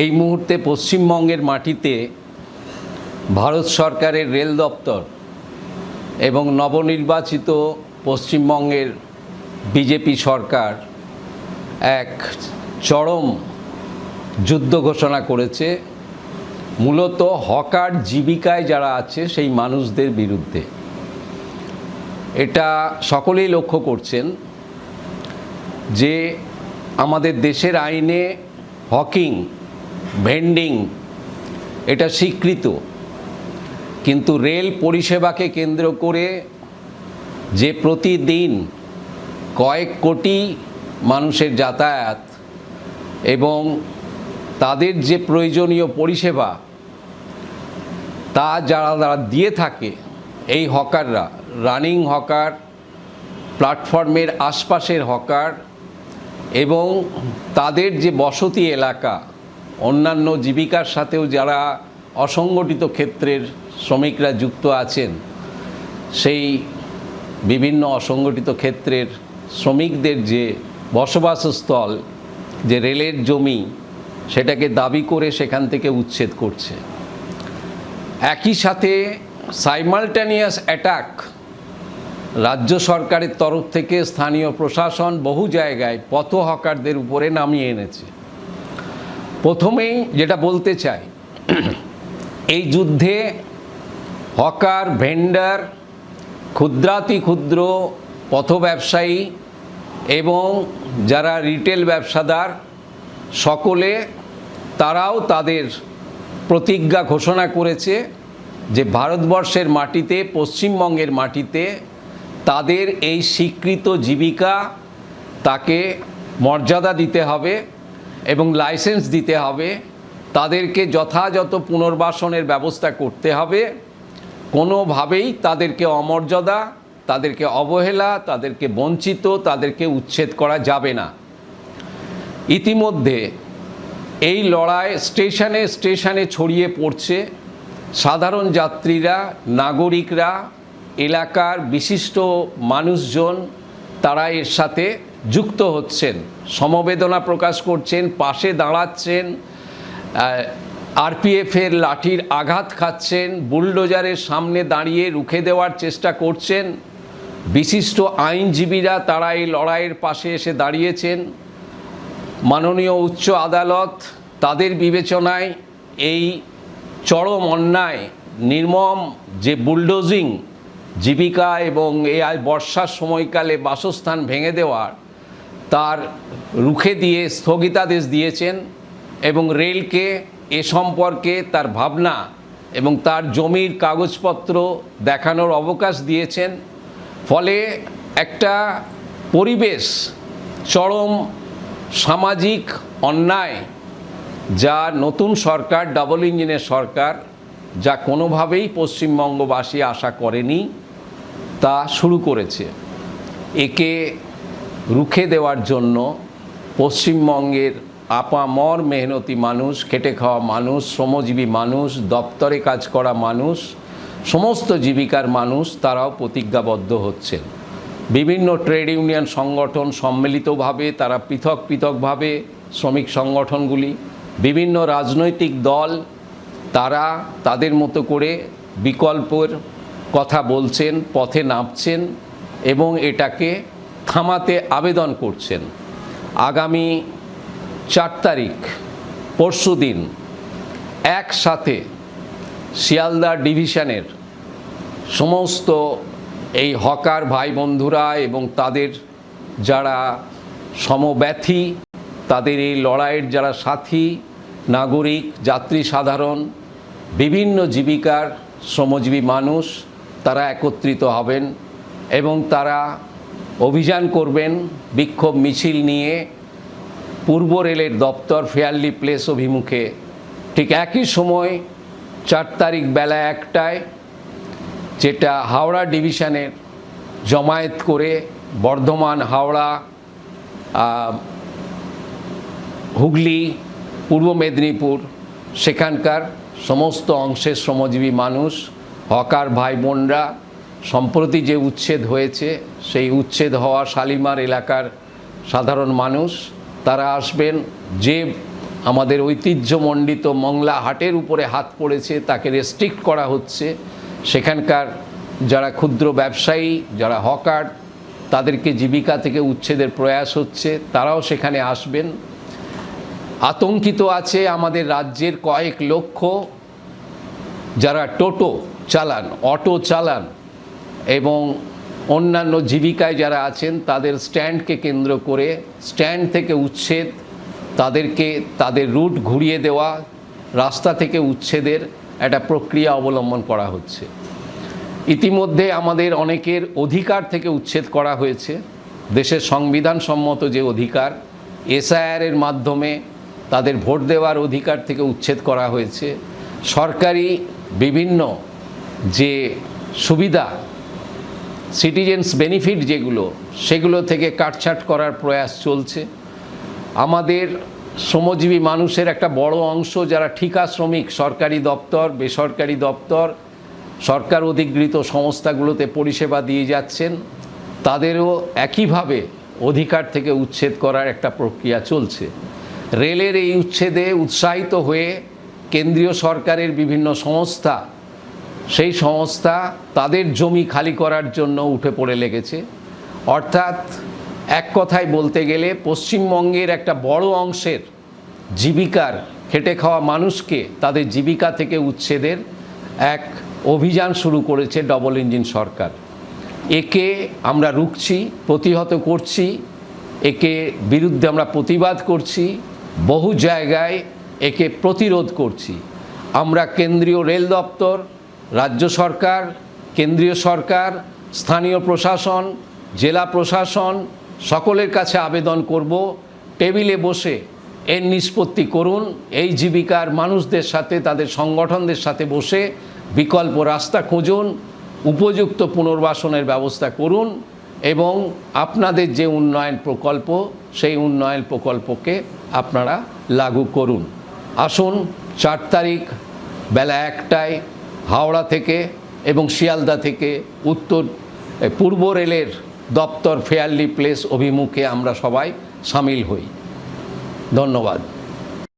এই মুহূর্তে পশ্চিমবঙ্গের মাটিতে ভারত সরকারের রেল দপ্তর এবং নবনির্বাচিত পশ্চিমবঙ্গের বিজেপি সরকার এক চরম যুদ্ধ ঘোষণা করেছে মূলত হকার জীবিকায় যারা আছে সেই মানুষদের বিরুদ্ধে। এটা সকলেই লক্ষ্য করছেন যে আমাদের দেশের আইনে হকিং, ভেন্ডিং এটা স্বীকৃত, কিন্তু রেল পরিষেবাকে কেন্দ্র করে যে প্রতিদিন কয়েক কোটি মানুষের যাতায়াত এবং তাদের যে প্রয়োজনীয় পরিষেবা তা যারা দিয়ে থাকে এই হকাররা, রানিং হকার, প্ল্যাটফর্মের আশপাশের হকার এবং তাদের যে বসতি এলাকা, অন্যান্য জীবিকার সাথেও যারা অসংগঠিত ক্ষেত্রের শ্রমিকরা যুক্ত আছেন, সেই বিভিন্ন অসংগঠিত ক্ষেত্রের শ্রমিকদের যে বসবাসস্থল, যে রেলের জমি, সেটাকে দাবি করে সেখান থেকে উচ্ছেদ করছে। একই সাথে সাইমালটেনিয়াস অ্যাটাক রাজ্য সরকারের তরফ থেকে স্থানীয় প্রশাসন বহু জায়গায় পথ হকারদের উপরে নামিয়ে এনেছে। প্রথমেই যেটা বলতে চাই, এই যুদ্ধে হকার, ভেন্ডার, ক্ষুদ্রাতি ক্ষুদ্র পথ ব্যবসায়ী এবং যারা রিটেল ব্যবসাদার সকলে তারাও তাদের প্রতিজ্ঞা ঘোষণা করেছে যে ভারতবর্ষের মাটিতে, পশ্চিমবঙ্গের মাটিতে তাদের এই স্বীকৃত জীবিকা তাকে মর্যাদা দিতে হবে এবং লাইসেন্স দিতে হবে, তাদেরকে যথাযথ পুনর্বাসনের ব্যবস্থা করতে হবে। কোনোভাবেই তাদেরকে অমর্যাদা, তাদেরকে অবহেলা, তাদেরকে বঞ্চিত, তাদেরকে উচ্ছেদ করা যাবে না। ইতিমধ্যে এই লড়াই স্টেশনে স্টেশনে ছড়িয়ে পড়ছে। সাধারণ যাত্রীরা, নাগরিকরা, এলাকার বিশিষ্ট মানুষজন তারা এর সাথে যুক্ত হচ্ছেন, সমবেদনা প্রকাশ করছেন, পাশে দাঁড়াচ্ছেন, আরপিএফের লাঠির আঘাত খাচ্ছেন, বুলডোজারের সামনে দাঁড়িয়ে রুখে দেওয়ার চেষ্টা করছেন। বিশিষ্ট আইনজীবীরা তারা এই লড়াইয়ের পাশে এসে দাঁড়িয়েছেন। মাননীয় উচ্চ আদালত তাদের বিবেচনায় এই চরম অন্যায়, নির্মম যে বুলডোজিং, জীবিকা এবং এই বর্ষার সময়কালে বাসস্থান ভেঙে দেওয়ার, তার রুখে দিয়ে স্থগিতাদেশ দিয়েছেন এবং রেলকে এ সম্পর্কে তার ভাবনা এবং তার জমির কাগজপত্র দেখানোর অবকাশ দিয়েছেন। ফলে একটা পরিবেশ, চরম সামাজিক অন্যায় যা নতুন সরকার, ডাবল ইঞ্জিনের সরকার, যা কোনোভাবেই পশ্চিমবঙ্গবাসী আশা করেনি, তা শুরু করেছে। একে রুখে দেওয়ার জন্য পশ্চিমবঙ্গের আপামর মেহনতি মানুষ, খেটে খাওয়া মানুষ, শ্রমজীবী মানুষ, দপ্তরে কাজ করা মানুষ, সমস্ত জীবিকার মানুষ তারাও প্রতিজ্ঞাবদ্ধ হচ্ছেন। বিভিন্ন ট্রেড ইউনিয়ন সংগঠন সম্মিলিতভাবে, তারা পৃথক পৃথকভাবে, শ্রমিক সংগঠনগুলি, বিভিন্ন রাজনৈতিক দল তারা তাদের মতো করে বিকল্পের কথা বলছেন, পথে নামছেন এবং এটাকে থামাতে আবেদন করছেন। আগামী 4 তারিখ পরশুদিন একসাথে শিয়ালদা ডিভিশনের সমস্ত এই হকার ভাই বন্ধুরা এবং তাদের যারা সমব্যথী, তাদের এই লড়াইয়ের যারা সাথী, নাগরিক, যাত্রী সাধারণ, বিভিন্ন জীবিকার শ্রমজীবী মানুষ, তারা একত্রিত হবেন এবং তারা অভিযান করবেন বিক্ষোভ মিছিল নিয়ে পূর্ব রেলের দপ্তর ফেয়ারলি প্লেস অভিমুখে। ঠিক একই সময় 4 তারিখ বেলা 1টায় যেটা হাওড়া ডিভিশনের জমায়েত করে বর্ধমান, হাওড়া, হুগলি, পূর্ব মেদিনীপুর সেখানকার সমস্ত অংশের শ্রমজীবী মানুষ, হকার ভাই বোনরা, সম্প্রতি যে উচ্ছেদ হয়েছে সেই উচ্ছেদ হওয়া শালিমার এলাকার সাধারণ মানুষ তারা আসবেন। যে আমাদের ঐতিহ্যমণ্ডিত মংলা হাটের উপরে হাত পড়েছে, তাকে রেস্ট্রিক্ট করা হচ্ছে। সেখানকার যারা ক্ষুদ্র ব্যবসায়ী, যারা হকার, তাদেরকে জীবিকা থেকে উচ্ছেদের প্রয়াস হচ্ছে, তারাও সেখানে আসবেন। আতঙ্কিত আছে আমাদের রাজ্যের কয়েক লক্ষ যারা টোটো চালান, অটো চালান এবং অন্যান্য জীবিকায় যারা আছেন, তাদের স্ট্যান্ডকে কেন্দ্র করে স্ট্যান্ড থেকে উচ্ছেদ, তাদেরকে তাদের রুট ঘুরিয়ে দেওয়া, রাস্তা থেকে উচ্ছেদের একটা প্রক্রিয়া অবলম্বন করা হচ্ছে। ইতিমধ্যে আমাদের অনেকের অধিকার থেকে উচ্ছেদ করা হয়েছে। দেশের সংবিধান সম্মত যে অধিকার, এসআইআরের মাধ্যমে তাদের ভোট দেওয়ার অধিকার থেকে উচ্ছেদ করা হয়েছে। সরকারি বিভিন্ন যে সুবিধা, সিটিজেন্স বেনিফিট যেগুলো, সেগুলো থেকে কাটছাঁট করার প্রয়াস চলছে। আমাদের শ্রমজীবী মানুষের একটা বড় অংশ যারা ঠিকা শ্রমিক, সরকারি দপ্তর, বেসরকারি দপ্তর, সরকার অধিকৃত সংস্থাগুলোতে পরিষেবা দিয়ে যাচ্ছেন, তাদেরও একইভাবে অধিকার থেকে উচ্ছেদ করার একটা প্রক্রিয়া চলছে। রেলের এই উচ্ছেদে উৎসাহিত হয়ে কেন্দ্রীয় সরকারের বিভিন্ন সংস্থা, সেই সংস্থা তাদের জমি খালি করার জন্য উঠে পড়ে লেগেছে। অর্থাৎ এক কথায় বলতে গেলে পশ্চিমবঙ্গের একটা বড় অংশের জীবিকার, খেটে খাওয়া মানুষকে তাদের জীবিকা থেকে উচ্ছেদের এক অভিযান শুরু করেছে ডবল ইঞ্জিন সরকার। একে আমরা রুখছি, প্রতিহত করছি, একে বিরুদ্ধে আমরা প্রতিবাদ করছি, বহু জায়গায় একে প্রতিরোধ করছি। আমরা কেন্দ্রীয় রেল দপ্তর, রাজ্য সরকার, কেন্দ্রীয় সরকার, স্থানীয় প্রশাসন, জেলা প্রশাসন সকলের কাছে আবেদন করব, টেবিলে বসে এর নিষ্পত্তি করুন। এই জীবিকার মানুষদের সাথে, তাদের সংগঠনদের সাথে বসে বিকল্প রাস্তা খুঁজুন, উপযুক্ত পুনর্বাসনের ব্যবস্থা করুন এবং আপনাদের যে উন্নয়ন প্রকল্প, সেই উন্নয়ন প্রকল্পকে আপনারা লাগু করুন। আসুন 4 তারিখ বেলা 1টায় হাওড়া থেকে এবং শিয়ালদা থেকে পূর্ব রেলের দপ্তর ফেয়ারলি প্লেস অভিমুখে আমরা সবাই সামিল হই। ধন্যবাদ।